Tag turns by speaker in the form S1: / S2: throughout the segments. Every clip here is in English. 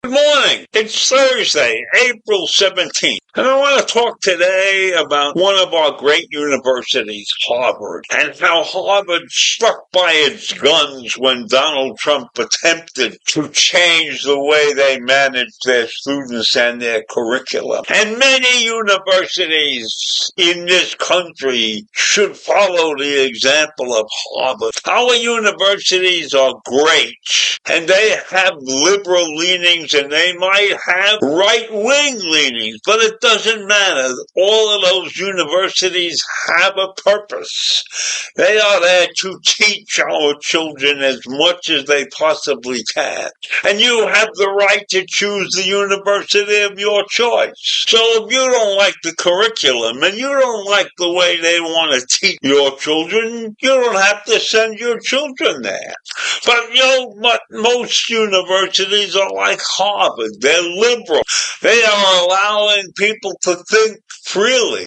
S1: Good morning. It's Thursday, April 17th, and I want to talk today about one of our great universities, Harvard, and how Harvard struck by its guns when Donald Trump attempted to change the way they manage their students and their curriculum. And many universities in this country should follow the example of Harvard. Our universities are great, and they have liberal leanings, and they might have right-wing leanings, but it doesn't matter. All of those universities have a purpose. They are there to teach our children as much as they possibly can. And you have the right to choose the university of your choice. So if you don't like the curriculum and you don't like the way they want to teach your children, you don't have to send your children there. But most universities are like Harvard. They're liberal. They are allowing people to think freely.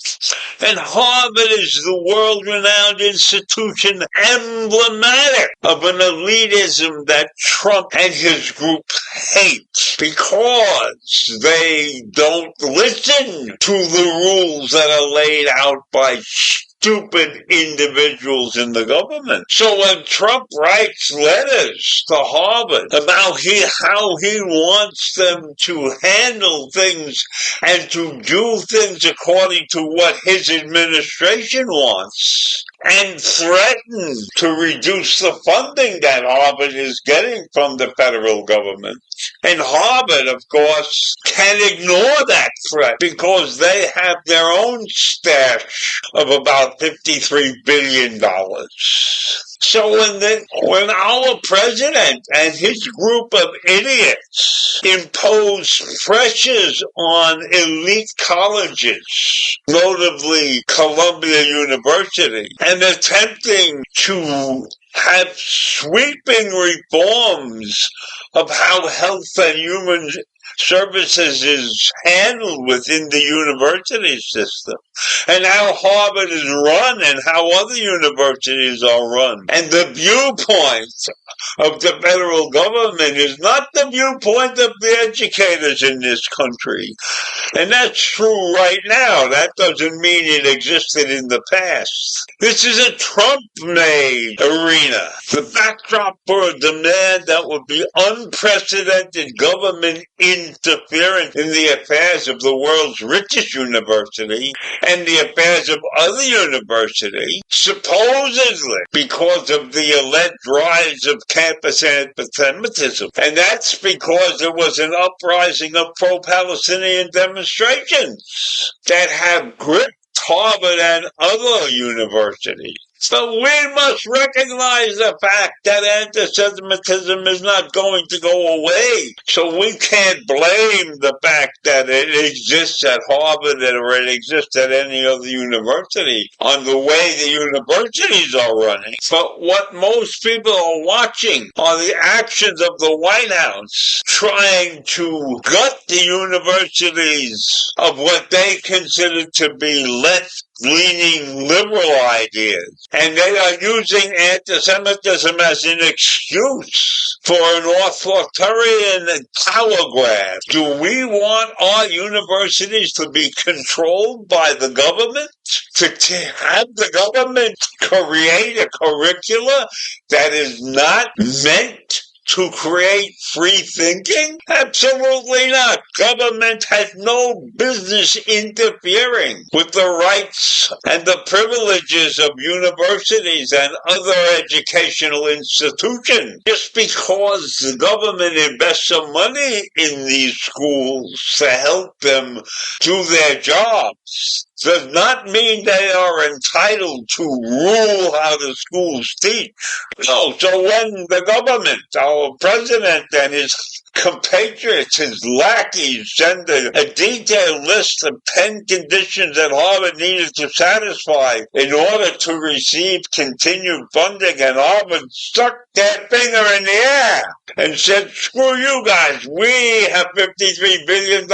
S1: And Harvard is the world-renowned institution emblematic of an elitism that Trump and his group hate because they don't listen to the rules that are laid out by stupid individuals in the government. So when Trump writes letters to Harvard about how he wants them to handle things and to do things according to what his administration wants, and threaten to reduce the funding that Harvard is getting from the federal government. And Harvard, of course, can ignore that threat because they have their own stash of about $53 billion. So when our president and his group of idiots impose pressures on elite colleges, notably Columbia University, and attempting to have sweeping reforms of how health and human services is handled within the university system, and how Harvard is run and how other universities are run. And the viewpoint of the federal government is not the viewpoint of the educators in this country. And that's true right now. That doesn't mean it existed in the past. This is a Trump-made arena. The backdrop for a demand that would be unprecedented government interference in the affairs of the world's richest university and the affairs of other universities, supposedly because of the alleged rise of campus anti-Semitism. And that's because there was an uprising of pro-Palestinian demonstrations that have gripped Harvard and other universities. So we must recognize the fact that anti-Semitism is not going to go away. So we can't blame the fact that it exists at Harvard or it exists at any other university on the way the universities are running. But what most people are watching are the actions of the White House trying to gut the universities of what they consider to be left-leaning liberal ideas. And they are using anti-Semitism as an excuse for an authoritarian power grab. Do we want our universities to be controlled by the government? To have the government create a curricula that is not meant to create free thinking? Absolutely not. Government has no business interfering with the rights and the privileges of universities and other educational institutions. Just because the government invests some money in these schools to help them do their jobs does not mean they are entitled to rule how the schools teach. No, so when the government, our president and his compatriots, his lackeys, send a detailed list of 10 conditions that Harvard needed to satisfy in order to receive continued funding, and Harvard stuck their finger in the air and said, screw you guys, we have $53 billion.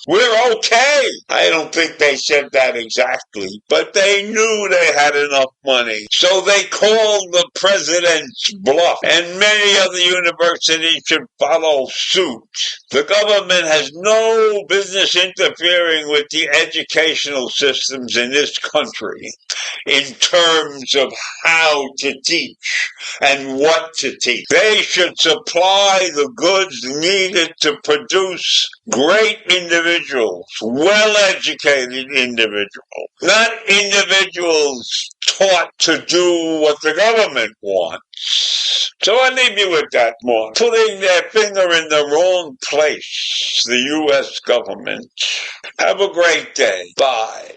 S1: We're okay. I don't think they said that exactly, but they knew they had enough money. So they called the president's bluff, and many other universities should follow suit. The government has no business interfering with the educational systems in this country in terms of how to teach and what to teach. They should supply the goods needed to produce great individuals, well-educated individuals, not individuals taught to do what the government wants. So I leave you with that, Mark. Putting their finger in the wrong place, the U.S. government. Have a great day. Bye.